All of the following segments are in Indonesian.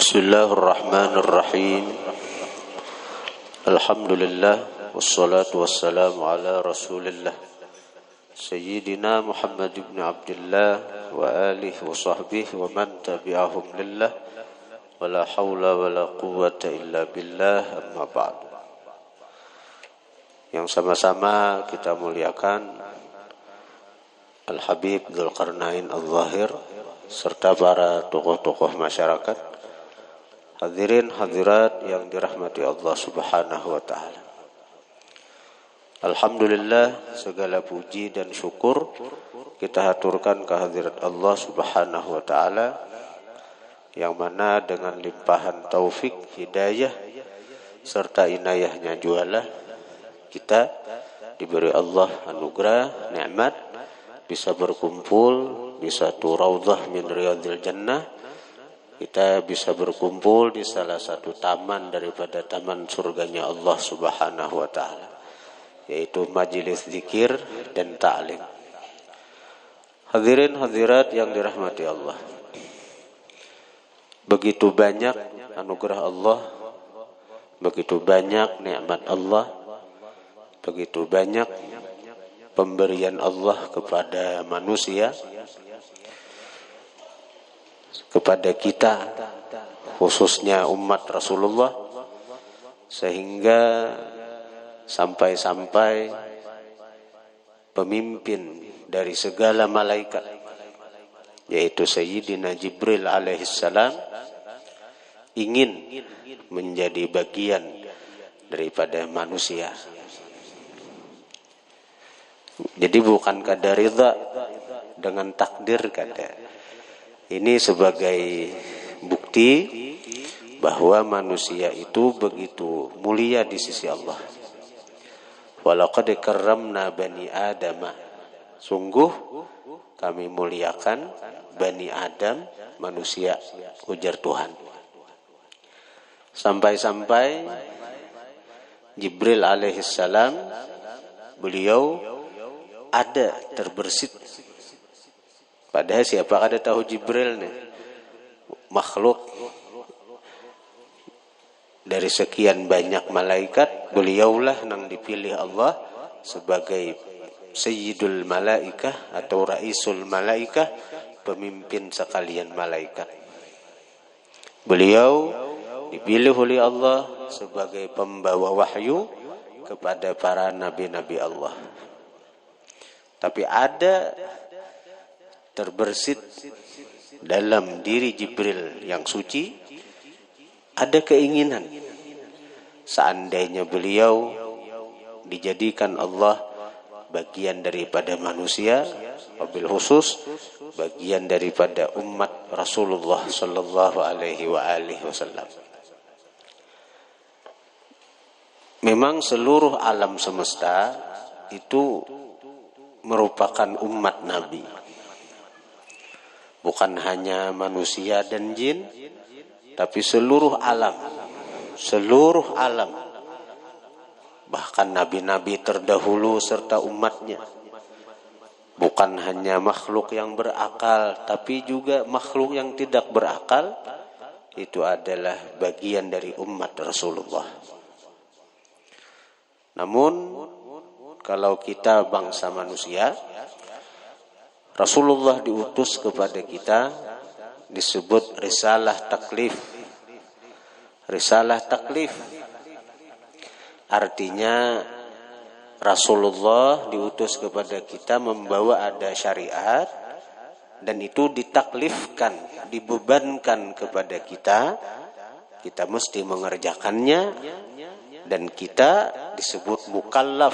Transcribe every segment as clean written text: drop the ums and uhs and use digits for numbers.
Bismillahirrahmanirrahim. Alhamdulillah wassalatu wassalamu ala Rasulillah Sayyidina Muhammad ibn Abdullah wa alihi wa sahbihi wa man tabi'ahum lillah wa la hawla wa la quwwata illa billah, amma ba'du. Yang sama-sama kita muliakan Al-Habib Dzulqarnain Al-Zahir serta para tokoh-tokoh masyarakat, hadirin hadirat yang dirahmati Allah Subhanahu wa taala. Alhamdulillah, segala puji dan syukur kita haturkan kehadirat Allah Subhanahu wa taala yang mana dengan limpahan taufik, hidayah serta inayahnya jualah kita diberi Allah anugerah nikmat bisa berkumpul di satu raudhah min riyadil jannah. Kita bisa berkumpul di salah satu taman daripada taman surganya Allah Subhanahu wa taala, yaitu majelis zikir dan ta'lim. Hadirin hadirat yang dirahmati Allah, begitu banyak anugerah Allah, begitu banyak nikmat Allah, begitu banyak pemberian Allah kepada manusia, kepada kita khususnya umat Rasulullah, sehingga sampai-sampai pemimpin dari segala malaikat yaitu Sayyidina Jibril alaihissalam ingin menjadi bagian daripada manusia. Jadi bukan kada ridha dengan takdir kada. Ini sebagai bukti bahwa manusia itu begitu mulia di sisi Allah. Walaqad karramna bani Adam. Sungguh kami muliakan Bani Adam, manusia, ujar Tuhan. Sampai-sampai Jibril alaihissalam, beliau ada terbersit. Padahal siapa kada tahu Jibril nih, makhluk dari sekian banyak malaikat, beliaulah yang dipilih Allah sebagai Sayyidul Malaikah atau Raisul Malaikah, pemimpin sekalian malaikat. Beliau dipilih oleh Allah sebagai pembawa wahyu kepada para nabi-nabi Allah. Tapi ada terbersit dalam diri Jibril yang suci, ada keinginan seandainya beliau dijadikan Allah bagian daripada manusia, wabil khusus bagian daripada umat Rasulullah sallallahu alaihi wasallam. Memang seluruh alam semesta itu merupakan umat Nabi. Bukan hanya manusia dan jin, tapi seluruh alam. Seluruh alam. Bahkan nabi-nabi terdahulu serta umatnya. Bukan hanya makhluk yang berakal, tapi juga makhluk yang tidak berakal. Itu adalah bagian dari umat Rasulullah. Namun, kalau kita bangsa manusia, Rasulullah diutus kepada kita disebut risalah taklif. Risalah taklif artinya Rasulullah diutus kepada kita membawa ada syariat, dan itu ditaklifkan, dibebankan kepada kita. Kita mesti mengerjakannya, dan kita disebut mukallaf.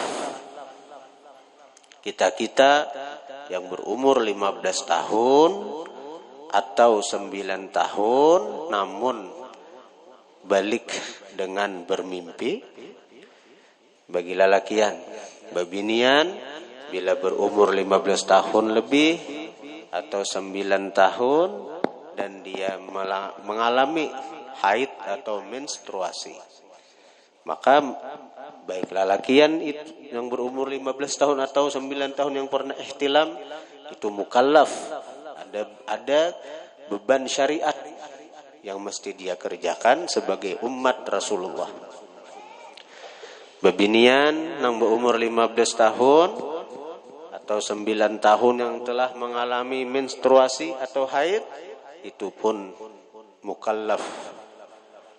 Kita yang berumur 15 tahun atau 9 tahun namun balik dengan bermimpi, bagi lalakian, babinian bila berumur 15 tahun lebih atau 9 tahun dan dia mengalami haid atau menstruasi, maka baik lalakian yang berumur 15 tahun atau 9 tahun yang pernah ihtilam itu mukallaf, ada beban syariat yang mesti dia kerjakan sebagai umat Rasulullah. Bebinian nang berumur 15 tahun atau 9 tahun yang telah mengalami menstruasi atau haid, itu pun mukallaf.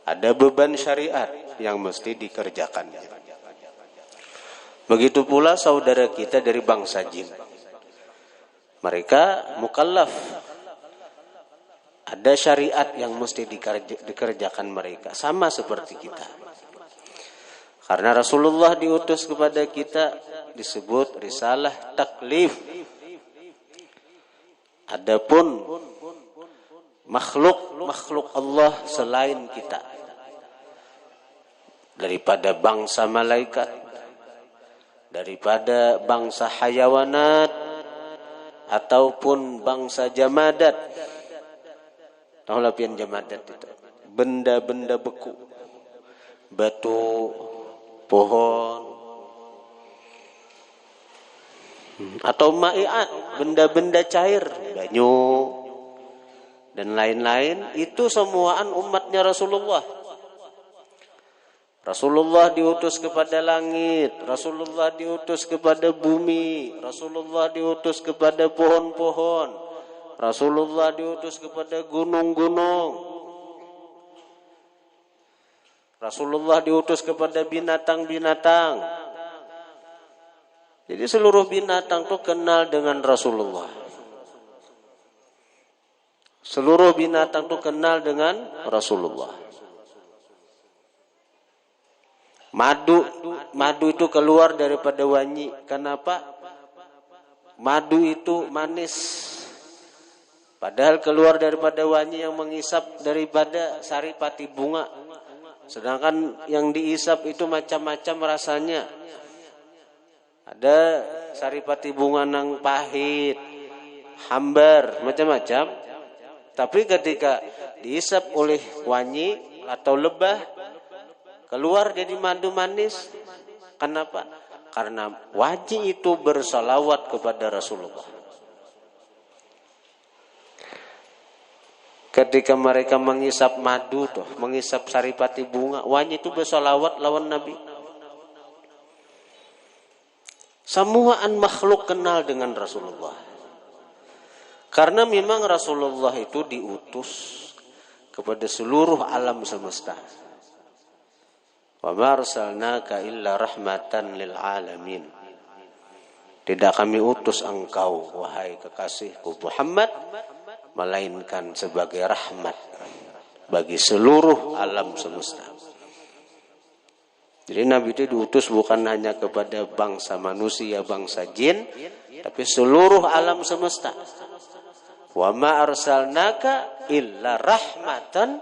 Ada beban syariat yang mesti dikerjakan. Begitu pula saudara kita dari bangsa jin. Mereka mukallaf. Ada syariat yang mesti dikerjakan mereka. Sama seperti kita. Karena Rasulullah diutus kepada kita disebut risalah taklif. Adapun makhluk Allah selain kita, daripada bangsa malaikat, daripada bangsa hayawanat, ataupun bangsa jamadat. Tahu lapian jamadat itu? Benda-benda beku, batu, pohon, atau ma'iat, benda-benda cair, banyu, dan lain-lain. Itu semuaan umatnya Rasulullah. Rasulullah diutus kepada langit, Rasulullah diutus kepada bumi, Rasulullah diutus kepada pohon-pohon, Rasulullah diutus kepada gunung-gunung, Rasulullah diutus kepada binatang-binatang. Jadi seluruh binatang itu kenal dengan Rasulullah. Seluruh binatang itu kenal dengan Rasulullah. Madu itu keluar daripada wangi. Kenapa? Madu itu manis. Padahal keluar daripada wangi yang mengisap daripada saripati bunga. Sedangkan yang diisap itu macam-macam rasanya. Ada saripati bunga nang pahit, hambar, macam-macam. Tapi ketika diisap oleh wangi atau lebah, keluar jadi madu manis. Kenapa? Karena wangi itu bersalawat kepada Rasulullah. Ketika mereka mengisap madu tuh, mengisap saripati bunga, wangi itu bersalawat lawan Nabi. Semuaan makhluk kenal dengan Rasulullah. Karena memang Rasulullah itu diutus kepada seluruh alam semesta. Wa ma arsalnaka illa rahmatan lil alamin. Tidak kami utus engkau, wahai kekasihku Muhammad, melainkan sebagai rahmat bagi seluruh alam semesta. Jadi Nabi itu diutus bukan hanya kepada bangsa manusia, bangsa jin, tapi seluruh alam semesta. Wa ma arsalnaka illa rahmatan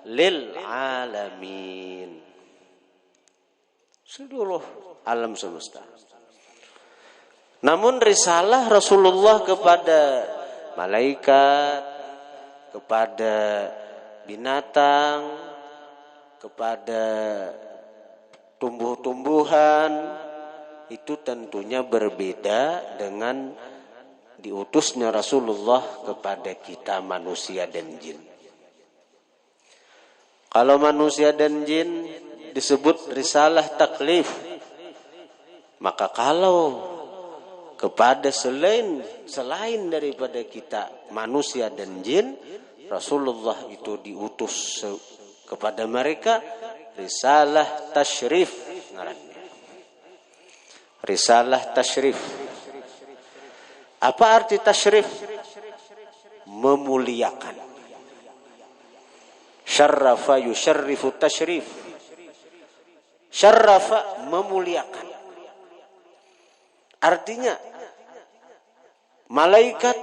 lil alamin. Seluruh alam semesta. Namun risalah Rasulullah kepada malaikat, kepada binatang, kepada tumbuh-tumbuhan, itu tentunya berbeda dengan diutusnya Rasulullah kepada kita manusia dan jin. Kalau manusia dan jin disebut risalah taklif, maka kalau kepada selain daripada kita manusia dan jin, Rasulullah itu diutus kepada mereka risalah tasyrif ngarannya. Risalah tasyrif. Apa arti tasyrif? Memuliakan. Syarrafa yusyarrifu tasyrif. Syarrafa memuliakan. Artinya malaikat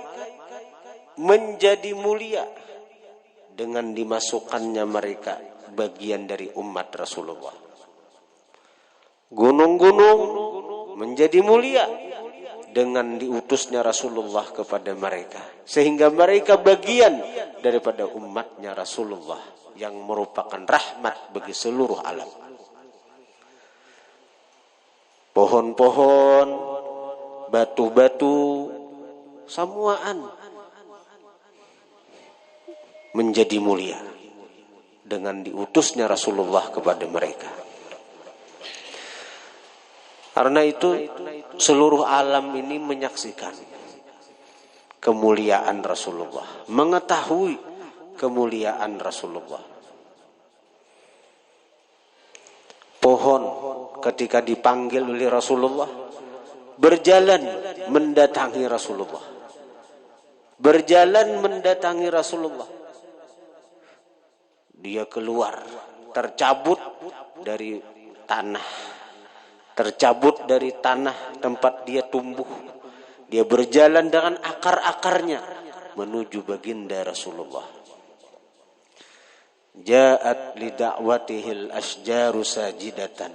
menjadi mulia dengan dimasukkannya mereka bagian dari umat Rasulullah. Gunung-gunung menjadi mulia dengan diutusnya Rasulullah kepada mereka, sehingga mereka bagian daripada umatnya Rasulullah yang merupakan rahmat bagi seluruh alam. Pohon-pohon, batu-batu, semuaan menjadi mulia. dengan diutusnya Rasulullah kepada mereka. Karena itu seluruh alam ini menyaksikan kemuliaan Rasulullah, mengetahui kemuliaan Rasulullah. Pohon ketika dipanggil oleh Rasulullah berjalan mendatangi Rasulullah. Berjalan mendatangi Rasulullah. Dia keluar, tercabut dari tanah. Tercabut dari tanah tempat dia tumbuh. Dia berjalan dengan akar-akarnya menuju baginda Rasulullah. Ja'at li da'watihil asjaru sajidatan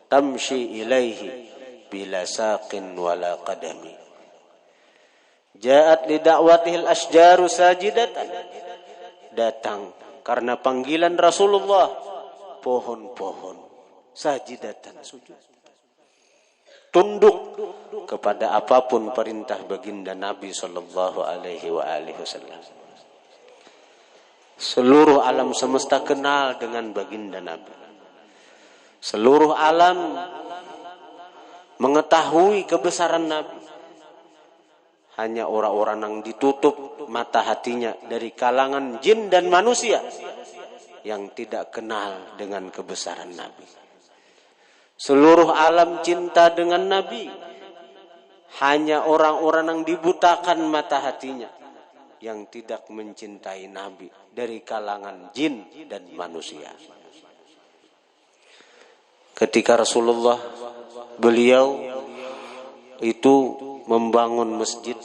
tamshi ilaihi bila saqin wala qadami. Ja'at li da'watihil asjaru sajidatan, datang karena panggilan Rasulullah pohon-pohon sajidatan, sujud, tunduk kepada apapun perintah baginda Nabi sallallahu alaihi wasallam. Seluruh alam semesta kenal dengan baginda Nabi. Seluruh alam mengetahui kebesaran Nabi. Hanya orang-orang yang ditutup mata hatinya dari kalangan jin dan manusia yang tidak kenal dengan kebesaran Nabi. Seluruh alam cinta dengan Nabi. Hanya orang-orang yang dibutakan mata hatinya yang tidak mencintai Nabi dari kalangan jin dan manusia. Ketika Rasulullah beliau itu membangun masjid,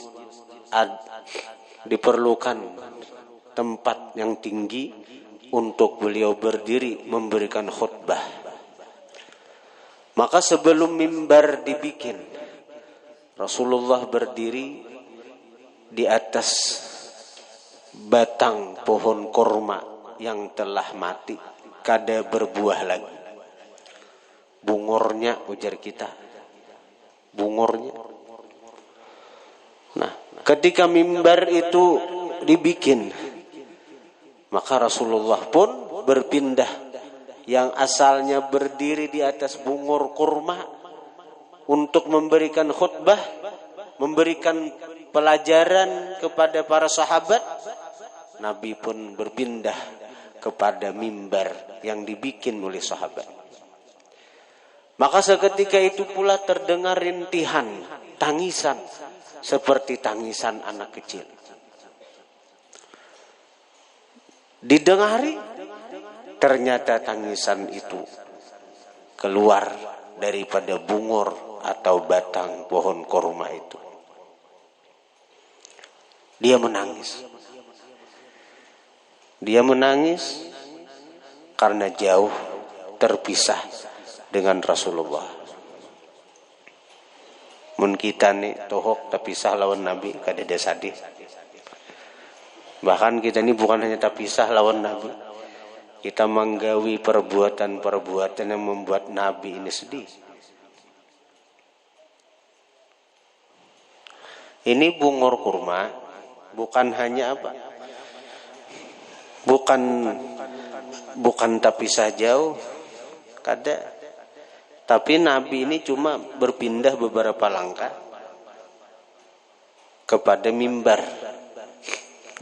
diperlukan tempat yang tinggi untuk beliau berdiri memberikan khutbah. Maka sebelum mimbar dibikin, Rasulullah berdiri di atas batang pohon korma yang telah mati, kada berbuah lagi. Bungornya, ujar kita, bungornya. Nah, ketika mimbar itu dibikin, maka Rasulullah pun berpindah, yang asalnya berdiri di atas bungor kurma untuk memberikan khutbah, memberikan pelajaran kepada para sahabat. Nabi pun berpindah kepada mimbar yang dibikin oleh sahabat. Maka seketika itu pula terdengar rintihan, tangisan seperti tangisan anak kecil. Didengari, ternyata tangisan itu keluar daripada bungor atau batang pohon korma itu. Dia menangis. Dia menangis karena jauh terpisah dengan Rasulullah. Mun kita nih tohok terpisah lawan Nabi kadeda sadih. Bahkan kita ini bukan hanya terpisah lawan Nabi, kita menggawi perbuatan-perbuatan yang membuat Nabi ini sedih. Ini bungor kurma bukan hanya apa? Bukan terpisah jauh, kada. Tapi Nabi ini cuma berpindah beberapa langkah kepada mimbar.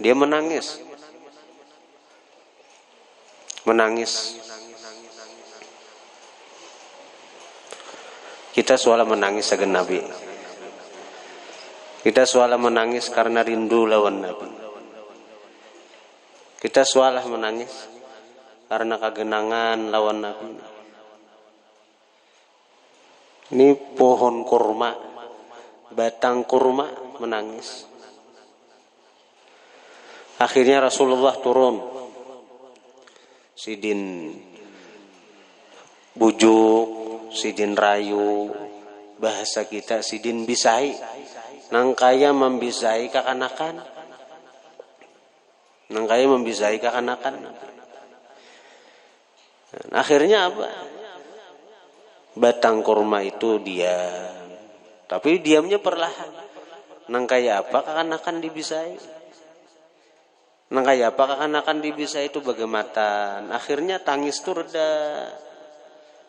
Dia menangis. Kita suala menangis sagan Nabi. Kita suala menangis karena rindu lawan Nabi. Kita suala menangis karena kegenangan lawan Nabi. Ini pohon kurma, batang kurma menangis. Akhirnya Rasulullah turun. Sidin bujuk, sidin rayu, bahasa kita sidin bisai. Nangkaya membisai kakanakan. Nangkaya membisai kakanakan. Akhirnya apa? Batang kurma itu diam. Tapi diamnya perlahan. Nangkaya apa kakanakan dibisai. Nah kayak apakah akan bisa itu bagematan. Akhirnya tangis itu reda.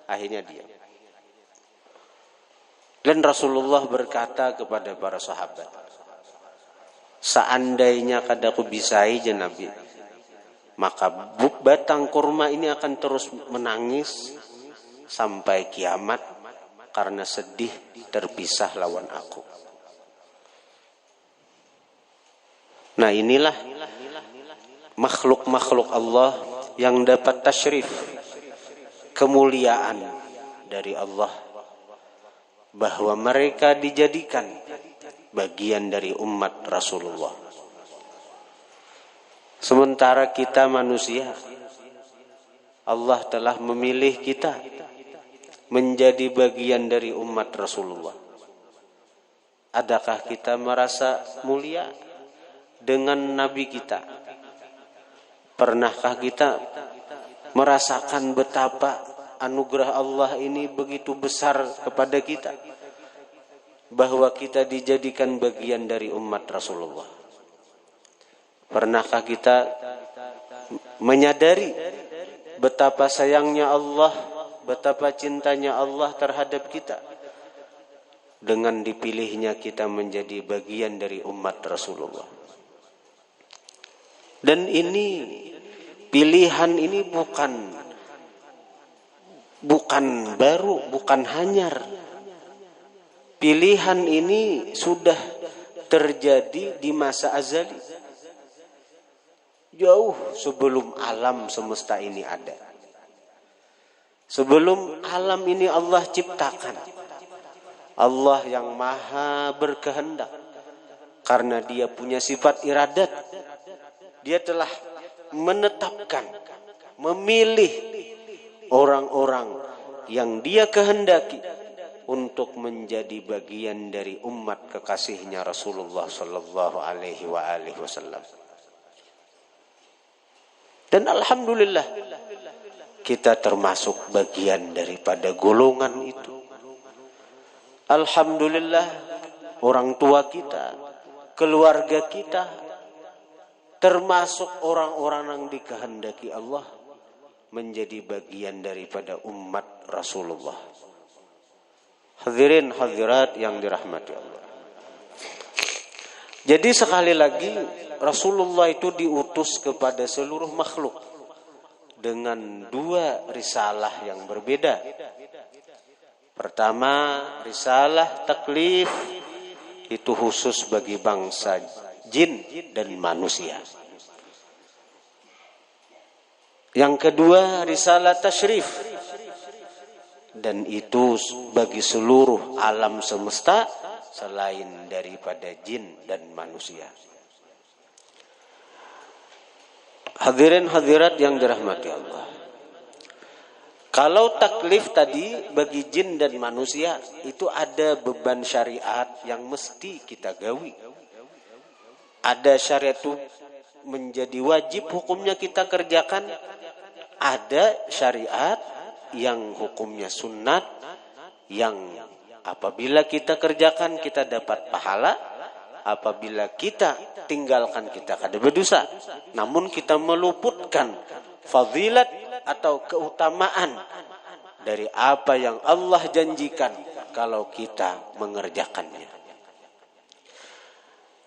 Akhirnya diam. Dan Rasulullah berkata kepada para sahabat, seandainya kadaku bisai je Nabi, maka batang kurma ini akan terus menangis sampai kiamat karena sedih terpisah lawan aku. Nah inilah makhluk-makhluk Allah yang dapat tasyrif, kemuliaan dari Allah, bahwa mereka dijadikan bagian dari umat Rasulullah. Sementara kita manusia, Allah telah memilih kita menjadi bagian dari umat Rasulullah. Adakah kita merasa mulia dengan Nabi kita? Pernahkah kita merasakan betapa anugerah Allah ini begitu besar kepada kita, bahwa kita dijadikan bagian dari umat Rasulullah? Pernahkah kita menyadari betapa sayangnya Allah, betapa cintanya Allah terhadap kita dengan dipilihnya kita menjadi bagian dari umat Rasulullah? Dan ini pilihan ini bukan baru, bukan hanyar. Pilihan ini sudah terjadi di masa azali, jauh sebelum alam semesta ini ada. Sebelum alam ini Allah ciptakan, Allah yang maha berkehendak, karena dia punya sifat iradat, dia telah menetapkan, memilih orang-orang yang dia kehendaki untuk menjadi bagian dari umat kekasihnya Rasulullah sallallahu alaihi wasallam. Dan alhamdulillah kita termasuk bagian daripada golongan itu. Alhamdulillah orang tua kita, keluarga kita termasuk orang-orang yang dikehendaki Allah menjadi bagian daripada umat Rasulullah. Hadirin hadirat yang dirahmati Allah. Jadi sekali lagi Rasulullah itu diutus kepada seluruh makhluk dengan dua risalah yang berbeda. Pertama, risalah taklif itu khusus bagi bangsa jin dan manusia. Yang kedua, risalah tasyrif, dan itu bagi seluruh alam semesta selain daripada jin dan manusia. Hadirin hadirat yang dirahmati Allah. Kalau taklif tadi bagi jin dan manusia, itu ada beban syariat yang mesti kita gawi. Ada syariat itu menjadi wajib hukumnya kita kerjakan. Ada syariat yang hukumnya sunnat, yang apabila kita kerjakan kita dapat pahala, apabila kita tinggalkan kita kada berdosa. Namun kita meluputkan fadilat atau keutamaan dari apa yang Allah janjikan kalau kita mengerjakannya.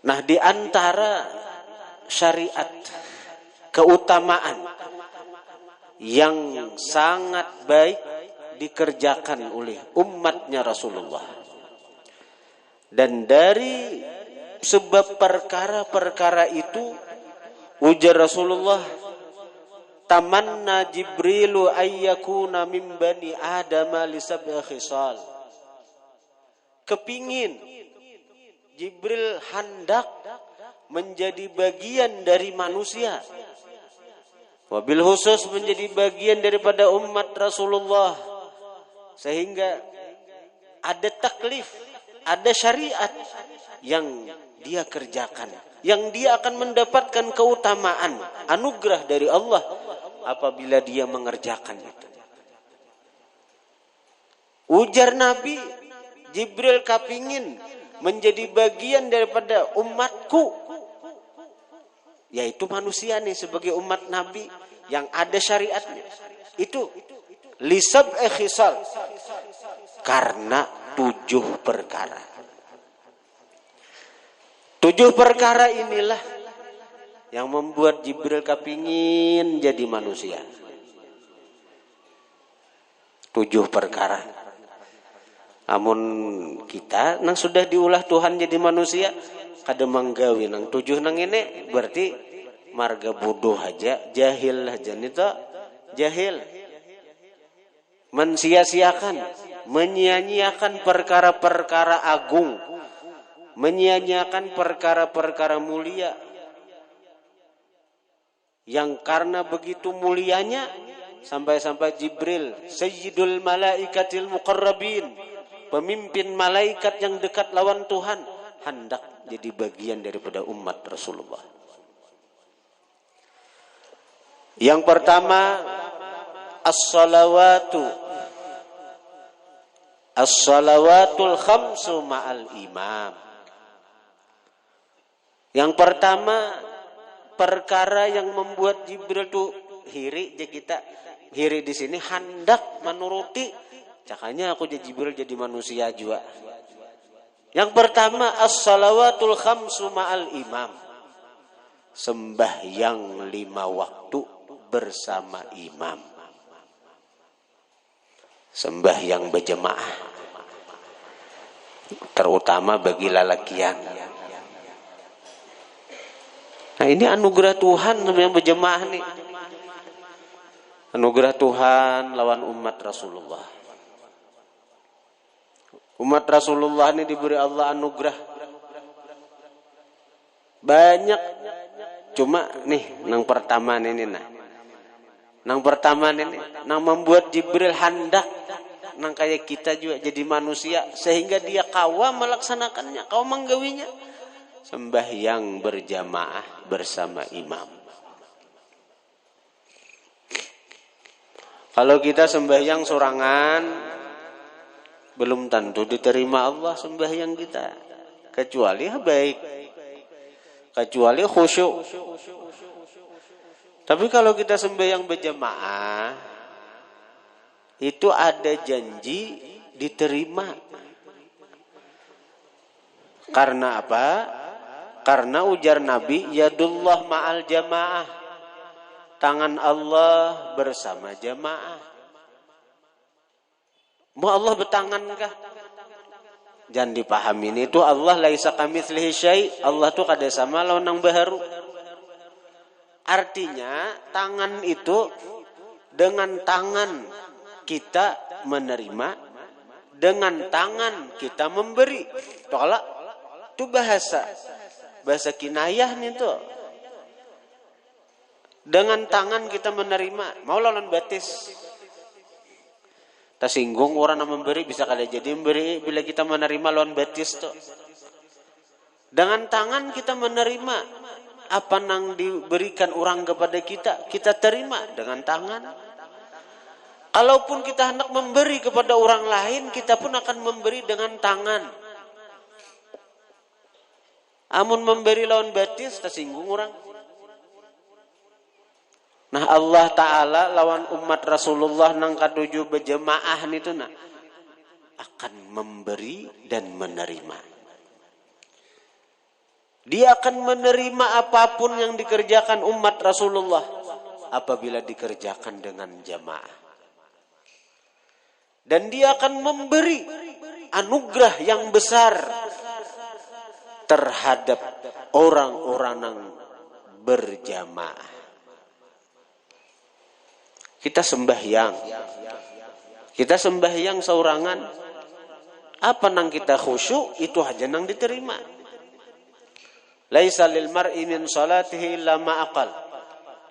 Nah, di antara syariat keutamaan yang sangat baik dikerjakan oleh umatnya Rasulullah, dan dari sebab perkara-perkara itu ujar Rasulullah, tamanna Jibrilu ayyakuna min bani Adama li sab'i khisal. Kepingin Jibril hendak menjadi bagian dari manusia, wabil khusus menjadi bagian daripada umat Rasulullah, sehingga ada taklif, ada syariat yang dia kerjakan, yang dia akan mendapatkan keutamaan, anugerah dari Allah apabila dia mengerjakan itu. Ujar Nabi, Jibril kapingin menjadi bagian daripada umatku yaitu manusia nih sebagai umat Nabi yang ada syariatnya. Itu lisab'i khisal, karena 7 perkara. 7 perkara inilah yang membuat Jibril kepingin jadi manusia. 7 perkara. Namun kita nang sudah diulah Tuhan jadi manusia, kada manggawi nang 7 nang ini berarti marga bodoh aja, jahil aja nito, jahil. Mensia-siakan, menyia-nyiakan perkara-perkara agung, menyia-nyiakan perkara-perkara mulia, yang karena begitu mulianya sampai-sampai Jibril, Sayyidul Malaikatil Muqarrabin, pemimpin malaikat yang dekat lawan Tuhan, hendak jadi bagian daripada umat Rasulullah. Yang pertama, as-salawatul khamsu ma'al imam. Yang pertama, perkara yang membuat Jibril itu hiri je kita. Hiri di sini hendak menuruti. Cakanya aku jadi Jibril jadi manusia juga. Yang pertama, as-salawatul khamsu ma'al imam. Sembahyang 5 waktu bersama imam. Sembahyang berjemaah. Terutama bagi lalakian. Nah, ini anugerah Tuhan yang berjemaah nih. Anugerah Tuhan lawan umat Rasulullah. Umat Rasulullah ini diberi Allah anugerah banyak. Cuma nih nang pertama ini nang pertama ini nang membuat Jibril hendak nang kayak kita juga jadi manusia sehingga dia kawa melaksanakannya, kawa menggawinya. Sembahyang berjamaah bersama imam. Kalau kita sembahyang sorangan, belum tentu diterima Allah sembahyang kita. Kecuali baik. Kecuali khusyuk. Tapi kalau kita sembahyang berjamaah, itu ada janji diterima. Karena apa? Karena ujar Nabi, yadullah ma'al jamaah. Tangan Allah bersama jamaah. Mau Allah bertangan kah? Jangan dipahami ini itu Allah laisa kamitslihi syai'. Allah tuh kada sama lawan nang baharu. Artinya tangan itu dengan tangan kita menerima, dengan tangan kita memberi. Tolak itu bahasa kinayah nih tuh. Dengan tangan kita menerima, mau lawan batis. Tersinggung orang yang memberi bisa kada jadi memberi bila kita menerima lawan batis tuh. Dengan tangan kita menerima apa yang diberikan orang kepada kita, kita terima dengan tangan. Kalaupun kita hendak memberi kepada orang lain, kita pun akan memberi dengan tangan. Amun memberi lawan batis, tersinggung orang. Nah Allah Ta'ala lawan umat Rasulullah nang katuju berjemaah itu akan memberi dan menerima. Dia akan menerima apapun yang dikerjakan umat Rasulullah apabila dikerjakan dengan jamaah. Dan dia akan memberi anugerah yang besar terhadap orang-orang yang berjamaah. Kita sembahyang saurangan. Apa nang kita khusyuk itu aja nang diterima. Laisa lil mar'i min salatihi illa ma aqal.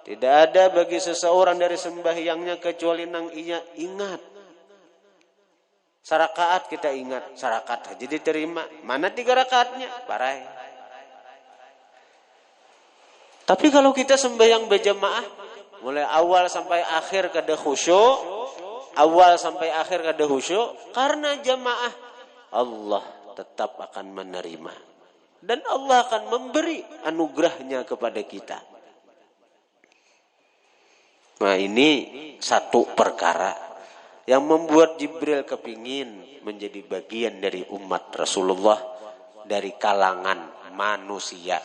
Tidak ada bagi seseorang dari sembahyangnya kecuali nang ia ingat. Sarakaat kita ingat, sarakaat aja diterima. Mana 3 rakaatnya? Parai. Tapi kalau kita sembahyang berjamaah, mulai awal sampai akhir kada khusyuk, awal sampai akhir kada khusyuk, karena jamaah Allah tetap akan menerima dan Allah akan memberi anugerahnya kepada kita. Nah ini satu perkara yang membuat Jibril kepingin menjadi bagian dari umat Rasulullah dari kalangan manusia.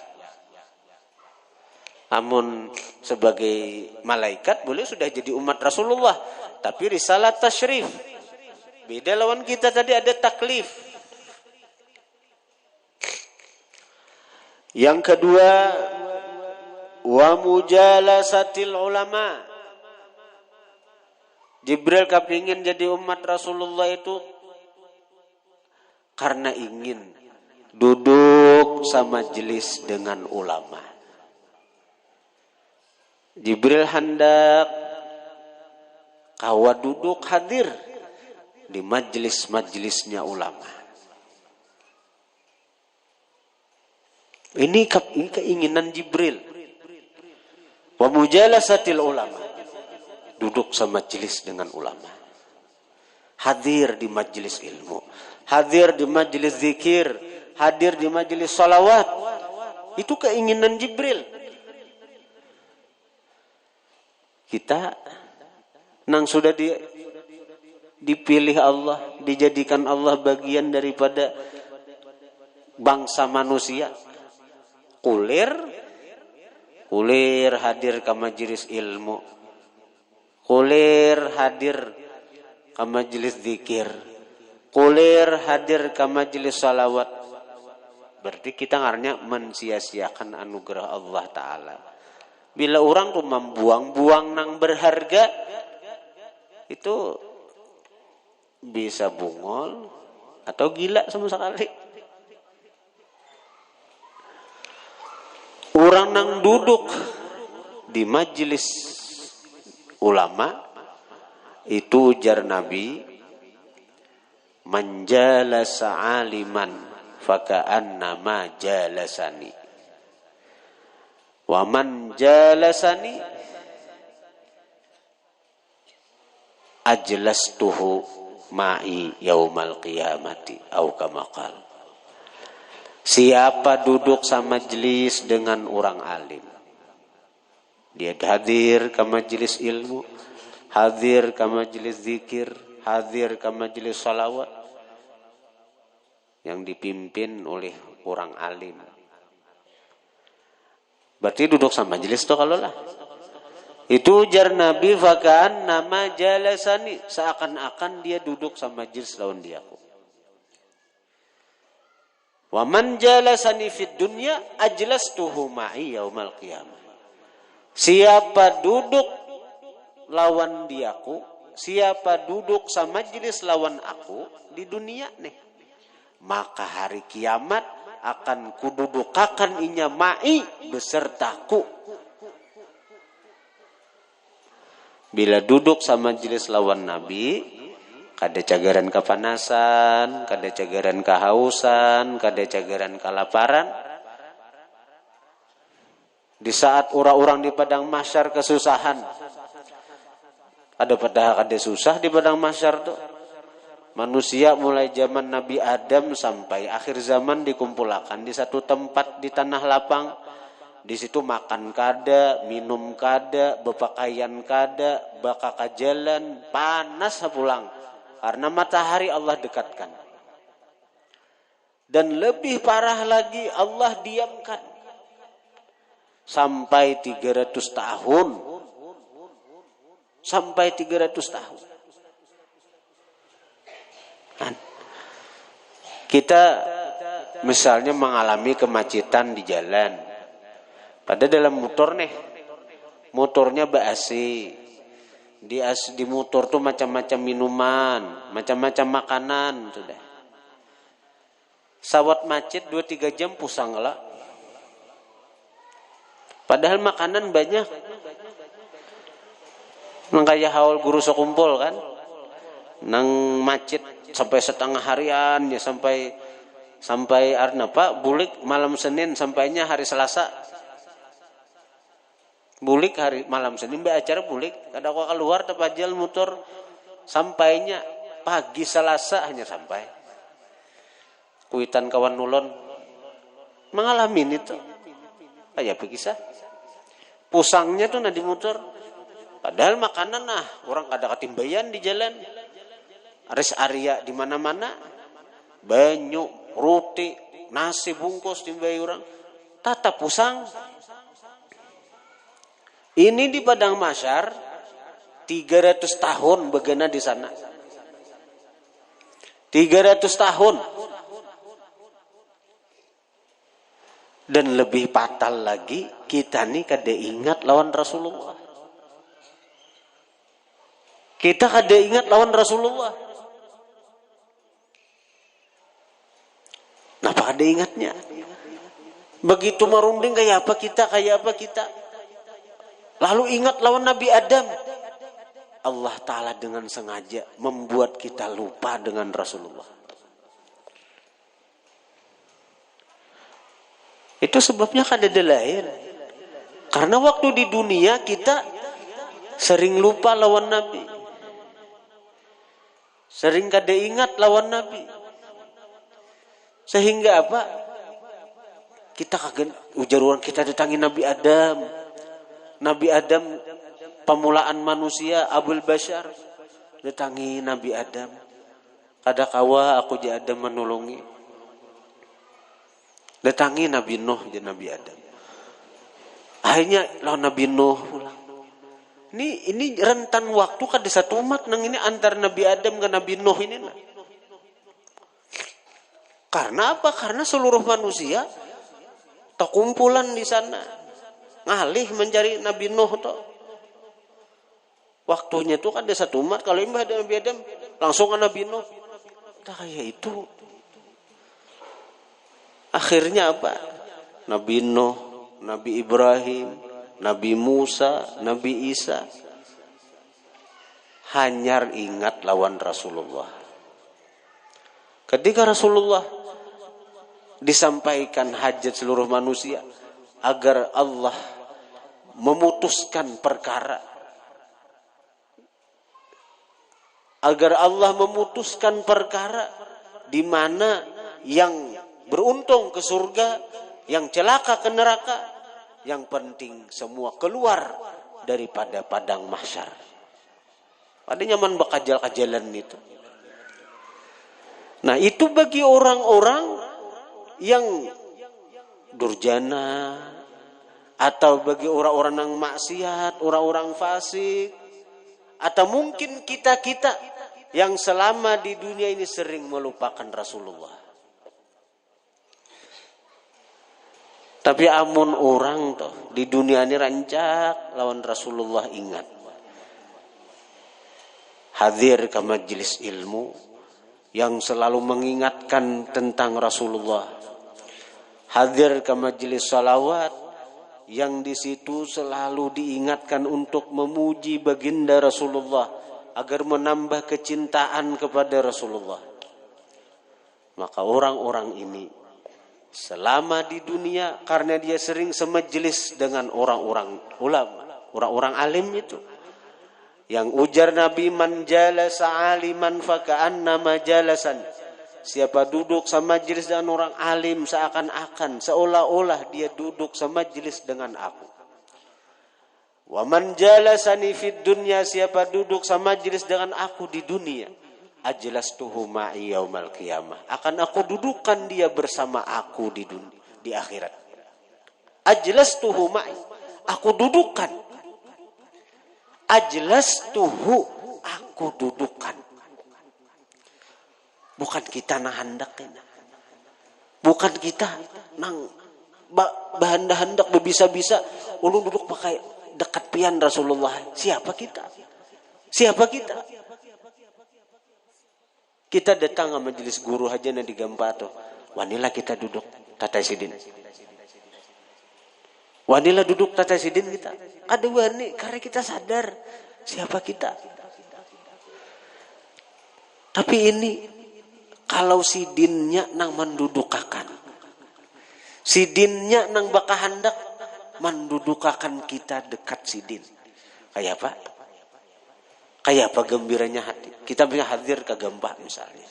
Namun sebagai malaikat boleh sudah jadi umat Rasulullah, tapi risalah tasyrif. Beda lawan kita tadi ada taklif. Yang kedua, wa mujalasatil ulama. Jibril kepingin jadi umat Rasulullah itu karena ingin duduk sama majelis dengan ulama. Jibril hendak kawa duduk hadir di majelis-majelisnya ulama. Ini keinginan Jibril. Wa mujalasatil ulama. Duduk sama majelis dengan ulama. Hadir di majelis ilmu. Hadir di majelis zikir. Hadir di majelis salawat. Itu keinginan Jibril. Kita nang sudah dipilih Allah, dijadikan Allah bagian daripada bangsa manusia. Kulir hadir ke majelis ilmu. Kulir hadir ke majelis zikir. Kulir hadir ke majelis salawat. Berarti kita ngarnya mensia-siakan anugerah Allah Ta'ala. Bila orang tuh membuang-buang nang berharga, itu bisa bungol atau gila sama sekali. Orang nang duduk di majelis ulama, itu ujar Nabi, man jalasa aliman faka'annama jalasani. Wa man jalasani ajlastuhu ma'i yaumal qiyamati au kama qala. Siapa duduk sama majelis dengan orang alim, dia hadir ke majelis ilmu, hadir ke majelis zikir, hadir ke majelis salawat yang dipimpin oleh orang alim. Berarti duduk sama majelis itu kalau lah. Itu ujar Nabi fakaan nama jalasani, seakan-akan dia duduk sama majelis lawan diaku. Wa man jalasani fid dunya ajlastuhu ma'i yaumal qiyamah. Siapa duduk lawan diaku, siapa duduk sama majelis lawan aku di dunia nih, maka hari kiamat akan kududukakan inya ma'i besertaku. Bila duduk sama majelis lawan Nabi, kada cagaran kepanasan, kada cagaran kehausan, kada cagaran kelaparan. Di saat orang-orang di padang mahsyar kesusahan, ada padahal kada susah di padang mahsyar tuh. Manusia mulai zaman Nabi Adam sampai akhir zaman dikumpulkan di satu tempat di tanah lapang. Di situ makan kada, minum kada, berpakaian kada, bakal jalan, panas pulang. Karena matahari Allah dekatkan. Dan lebih parah lagi Allah diamkan. Sampai 300 tahun. Sampai 300 tahun. Kita misalnya mengalami kemacetan di jalan. Pada dalam motor nih, motornya AC. Di motor tuh macam-macam minuman, macam-macam makanan sudah. Sawat macet 2-3 jam pusang lah. Padahal makanan banyak. Nang kaya haul guru sekumpul kan. Nang macet sampai setengah harian ya, sampai arna Pak bulik malam Senin sampainya hari Selasa. Bulik hari malam Senin be acara bulik, kada kok keluar tepajal motor sampainya pagi Selasa hanya sampai. Kuitan kawan nulon mengalami itu. Kayak begisah. Pusangnya tuh di motor Padahal makanan orang kada katimbayan di jalan. Res area di mana-mana. Banyu, roti, nasi bungkus timbai orang. Tata pusang. Ini di Padang Mahsyar 300 tahun begana di sana. 300 tahun. Dan lebih fatal lagi, kita nih kada ingat lawan Rasulullah. Kita kada ingat lawan Rasulullah. Kenapa kada ingatnya? Begitu merunding kayak apa kita? Lalu ingat lawan Nabi Adam. Allah Ta'ala dengan sengaja membuat kita lupa dengan Rasulullah. Itu sebabnya kada ada lain. Karena waktu di dunia kita sering lupa lawan Nabi. Sering kada ingat lawan Nabi. Sehingga apa? Kita kaget ujar orang kita datangi Nabi Adam. Nabi Adam pemulaan manusia Abul Bashar. Datangi Nabi Adam. Kada kawa aku je Adam menolongi. Datangi Nabi Nuh dan Nabi Adam. Akhirnya lawan Nabi Nuh pulang. Ini rentan waktu kan di satu umat nang ini antar Nabi Adam ke Nabi Nuh ini. Karena apa? Karena seluruh manusia terkumpulan di sana. Ngalih mencari Nabi Nuh toh. Waktunya tuh kan di satu umat. Kalau imbah ada Nabi Adam langsung ke Nabi Nuh. Tak kayak itu. Akhirnya apa? Nabi Nuh, Nabi Ibrahim, Nabi Musa, Nabi Isa hanyar ingat lawan Rasulullah. Ketika Rasulullah disampaikan hajat seluruh manusia agar Allah memutuskan perkara, di mana yang beruntung ke surga, yang celaka ke neraka, yang penting semua keluar daripada padang mahsyar. Ada nyaman bakajal-kajalan itu. Nah itu bagi orang-orang yang durjana, atau bagi orang-orang yang maksiat, orang-orang fasik, atau mungkin kita-kita yang selama di dunia ini sering melupakan Rasulullah. Tapi amun orang toh di dunia ini rancak lawan Rasulullah ingat. Hadir ke majelis ilmu yang selalu mengingatkan tentang Rasulullah. Hadir ke majelis salawat yang di situ selalu diingatkan untuk memuji baginda Rasulullah agar menambah kecintaan kepada Rasulullah. Maka orang-orang ini selama di dunia karena dia sering semajelis dengan orang-orang ulama, orang-orang alim itu. Yang ujar Nabi, man jalasa aliman faka'annama jalasan. Siapa duduk sama majelis dengan orang alim seakan-akan seolah-olah dia duduk sama majelis dengan aku. Wa man jalasani fid dunya, siapa duduk sama majelis dengan aku di dunia, ajlastuhu ma'i yaumal qiyamah, akan aku dudukan dia bersama aku di dunia, di akhirat. Ajlastuhu ma'i, aku dudukan. Ajlastuhu, aku dudukan. Bukan kita nang handak, bukan kita nang bahan-handak berbisa-bisa ulun duduk pakai dekat pian Rasulullah. Siapa kita? Kita datang ke majelis guru aja na di Gampato. Wanilah kita duduk tata sidin. Wanilah duduk tata sidin kita. Ada wani karena kita sadar siapa kita. Tapi ini kalau sidinnya nang mendudukakan, sidinnya nang bakahandak mendudukakan kita dekat sidin. Kayak apa? Kayak apa gembiranya hati. Kita punya hadir ke Gempah misalnya.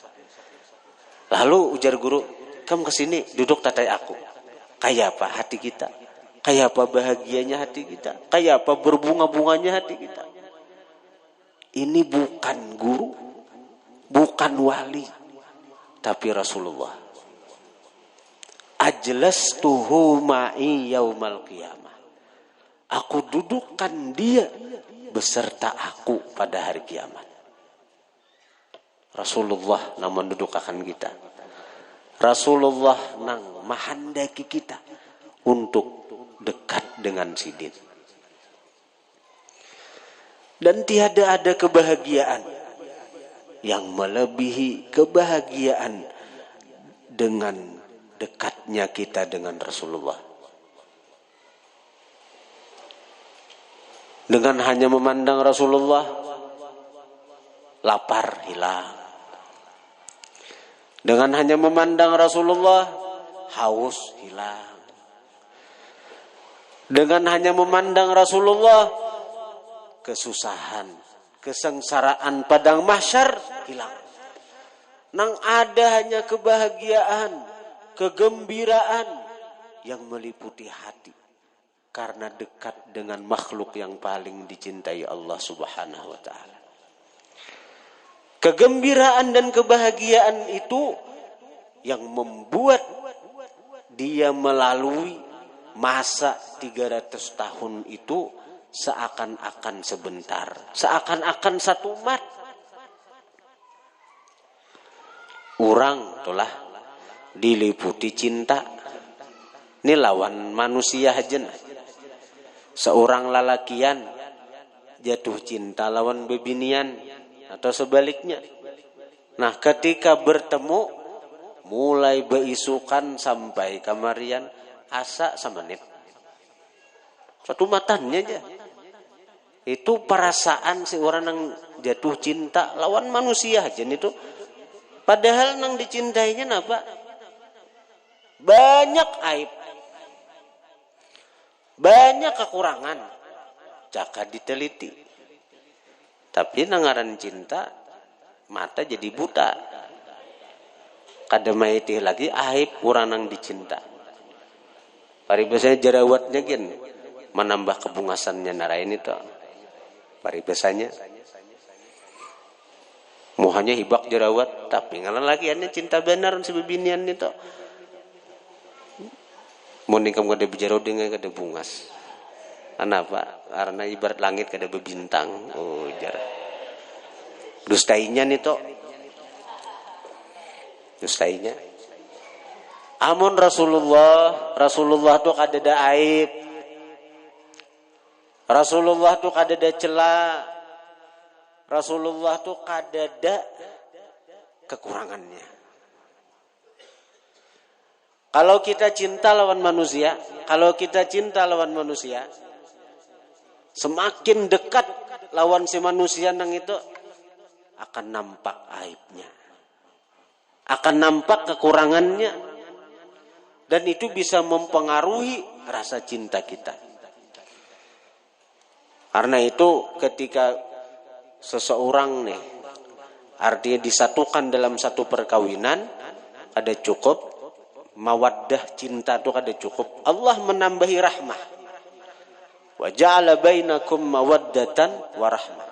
Lalu ujar guru, kamu kesini duduk tatai aku. Kayak apa hati kita? Kayak apa bahagianya hati kita? Kayak apa berbunga-bunganya hati kita? ini bukan guru, bukan wali, tapi Rasulullah. Ajlastuhu ma'i yaumal qiyamah. Aku dudukkan dia beserta aku pada hari kiamat. Rasulullah nang mendudukkan kita. Rasulullah nang mahandaki kita untuk dekat dengan sidin. Dan tiada ada kebahagiaan yang melebihi kebahagiaan dengan dekatnya kita dengan Rasulullah. Dengan hanya memandang Rasulullah, lapar hilang. Dengan hanya memandang Rasulullah, haus hilang. Dengan hanya memandang Rasulullah, kesusahan, kesengsaraan padang mahsyar hilang. Nang ada hanya kebahagiaan, kegembiraan yang meliputi hati. Karena dekat dengan makhluk yang paling dicintai Allah Subhanahu wa ta'ala. Kegembiraan dan kebahagiaan itu yang membuat dia melalui masa 300 tahun itu seakan-akan sebentar, seakan-akan satu mat. Orang itulah diliputi cinta. Ini lawan manusia aja. Seorang lalakian jatuh cinta lawan bebinian atau sebaliknya. Nah, ketika bertemu mulai beisukan sampai kamarian asa semenit. Satu matanya aja. Itu perasaan si orang yang jatuh cinta lawan manusia aja itu. Padahal nang dicintainya apa? Banyak aib. Banyak kekurangan. Jaka diteliti. Tapi nangaran cinta mata jadi buta. Kada maiti lagi aib orang nang dicinta. Paribasanya jerawatnya gin menambah kebungasannya narain itu. Paribasanya muhanya hibak jerawat tapi ngalan lagi ane cinta benar sebebinian itu. Mun nikam kada bijarau dengan kada bungas. Kenapa? Karena ibarat langit kada bebintang. Oh, jar. Dustainya nih toh. Dustainya. Amun Rasulullah tuh kada ada aib. Rasulullah tuh kada ada celah. Rasulullah tuh kada ada kekurangannya. Kalau kita cinta lawan manusia, semakin dekat lawan si manusia nang itu akan nampak aibnya. Akan nampak kekurangannya. Dan itu bisa mempengaruhi rasa cinta kita. Karena itu ketika seseorang nih artinya disatukan dalam satu perkawinan, ada cukup mawaddah cinta itu kada cukup. Allah menambahi rahmah. Wa ja'ala bainakum mawaddatan wa rahmah.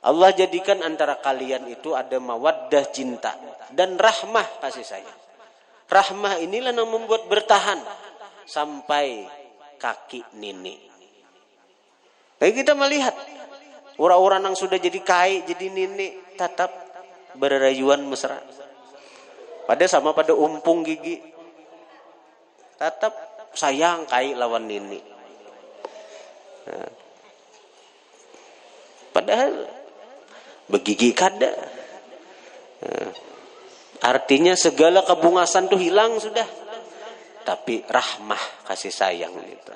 Allah jadikan antara kalian itu ada mawaddah cinta dan rahmah kasih sayang. Rahmah inilah yang membuat bertahan sampai kaki nenek. Tapi kita melihat orang-orang yang sudah jadi kai, jadi nenek tetap berrayuan mesra. Pada umpung gigi. Tetap sayang kai lawan nini. Nah. Padahal begigi kada. Nah. Artinya segala kebungasan tuh hilang sudah. Tapi rahmah kasih sayang itu.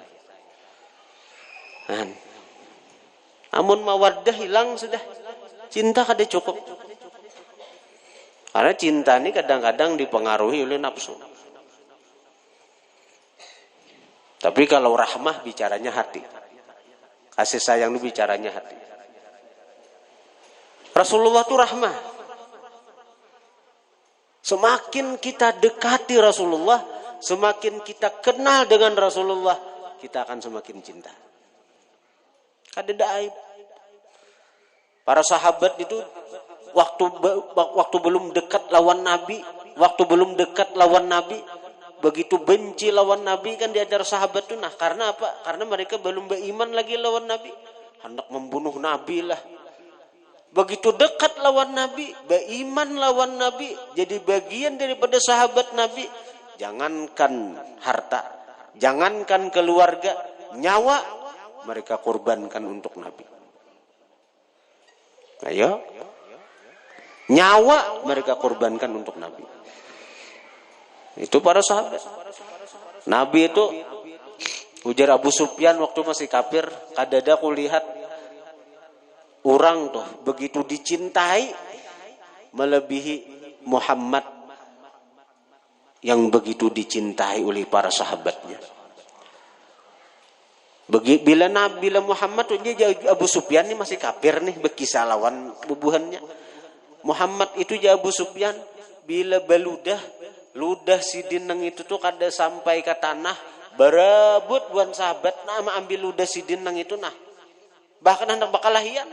Nah. Amun mawaddah hilang sudah. Cinta kada cukup. Karena cinta ini kadang-kadang dipengaruhi oleh nafsu. Tapi kalau rahmah bicaranya hati. Kasih sayang itu bicaranya hati. Rasulullah itu rahmah. Semakin kita dekati Rasulullah, semakin kita kenal dengan Rasulullah, kita akan semakin cinta. Kada ada aib. Para sahabat itu waktu belum dekat lawan Nabi, begitu benci lawan Nabi kan di antara sahabat itu. Nah, karena apa? Karena mereka belum beriman lagi lawan Nabi, hendak membunuh Nabi lah. Begitu dekat lawan Nabi, beriman lawan Nabi, jadi bagian daripada sahabat Nabi. Jangankan harta, jangankan keluarga, nyawa mereka korbankan untuk Nabi. Ayo, nyawa mereka korbankan untuk Nabi. Itu para sahabat. Nabi itu, ujar Abu Sufyan waktu masih kafir, kadada aku lihat orang tuh begitu dicintai melebihi Muhammad yang begitu dicintai oleh para sahabatnya. Bila Muhammad dia Abu Sufyan ini masih kafir nih, berkisah lawan bubuhannya. Muhammad itu ya Abu Sufyan bila ludah si dineng itu tuh kada sampai ke tanah, berebut buan sahabat nama ambil ludah si dineng itu nah. Bahkan hendak bakalahian.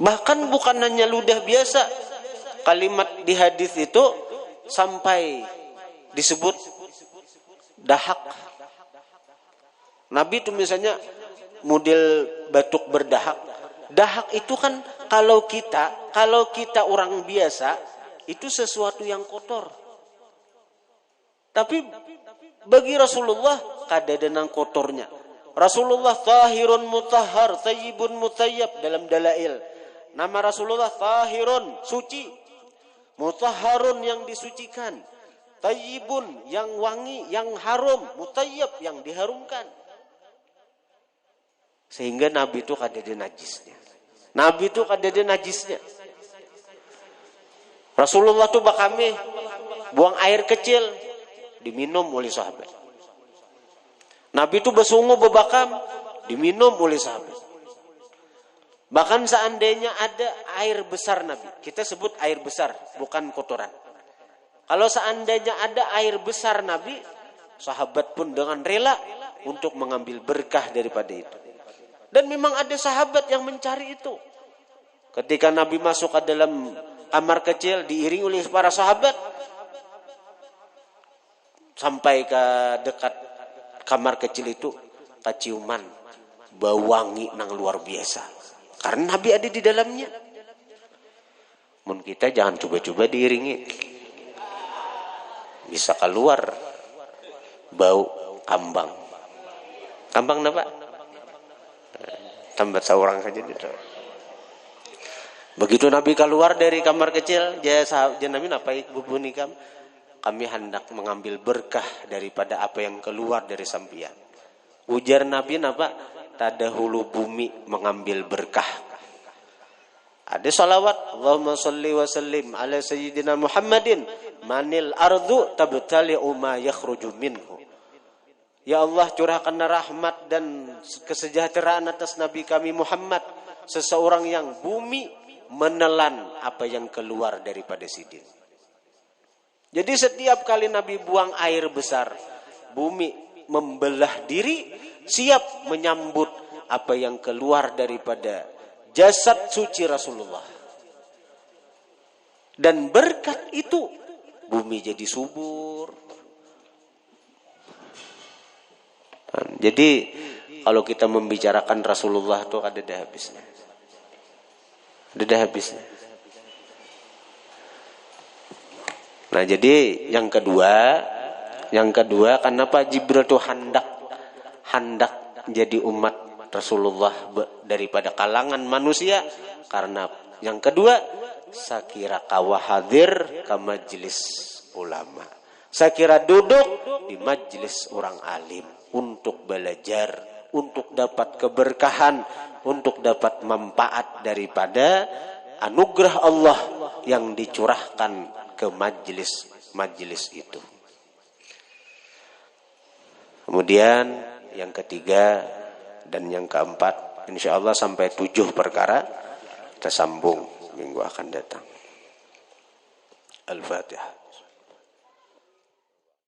Bahkan bukan hanya ludah biasa. Kalimat di hadis itu sampai disebut dahak. Nabi itu misalnya model batuk berdahak. Dahak itu kan kalau kita orang biasa itu sesuatu yang kotor. Tapi bagi Rasulullah kada ada nang kotornya. Rasulullah tahirun mutahhar, thayyibun mutayyab dalam dalail. Nama Rasulullah tahirun, suci. Mutahharun yang disucikan. Tayyibun yang wangi, yang harum, mutayyab yang diharumkan. Sehingga Nabi itu kada ada najisnya. Rasulullah tuh bakame buang air kecil diminum oleh sahabat. Nabi itu bersungu bebakam diminum oleh sahabat. Bahkan seandainya ada air besar Nabi, kita sebut air besar, bukan kotoran. Kalau seandainya ada air besar Nabi, sahabat pun dengan rela untuk mengambil berkah daripada itu. Dan memang ada sahabat yang mencari itu. Ketika Nabi masuk ke dalam kamar kecil diiringi oleh para sahabat, sampai ke dekat kamar kecil itu keciuman bau wangi nang luar biasa. Karena Nabi ada di dalamnya. Mun kita jangan coba-coba diiringi. Bisa keluar bau kambang. Kambang apa? Tambat seorang saja itu. Begitu Nabi keluar dari kamar kecil, dia Nabi napai bubuni kami hendak mengambil berkah daripada apa yang keluar dari sampian. Ujar Nabi napa? Tadahulu bumi mengambil berkah. Ada salawat, Allahumma salli wa sallim ala sayyidina Muhammadin manil ardu tabtali'u ma yakhruju minhu. Ya Allah, curahkan rahmat dan kesejahteraan atas Nabi kami Muhammad, seseorang yang bumi menelan apa yang keluar daripada sidin. Jadi setiap kali Nabi buang air besar, bumi membelah diri, siap menyambut apa yang keluar daripada jasad suci Rasulullah. Dan berkat itu bumi jadi subur. Jadi kalau kita membicarakan Rasulullah itu ada dah habisnya. Ada dah habisnya. Nah, jadi yang kedua kenapa Jibril itu hendak jadi umat Rasulullah daripada kalangan manusia? Karena yang kedua, sakira kawahadir ke majlis ulama. Sakira duduk di majlis orang alim untuk belajar, untuk dapat keberkahan, untuk dapat manfaat daripada anugerah Allah yang dicurahkan ke majlis itu. Kemudian yang ketiga dan yang keempat, insya Allah sampai 7 perkara kita sambung minggu akan datang. Al-Fatihah.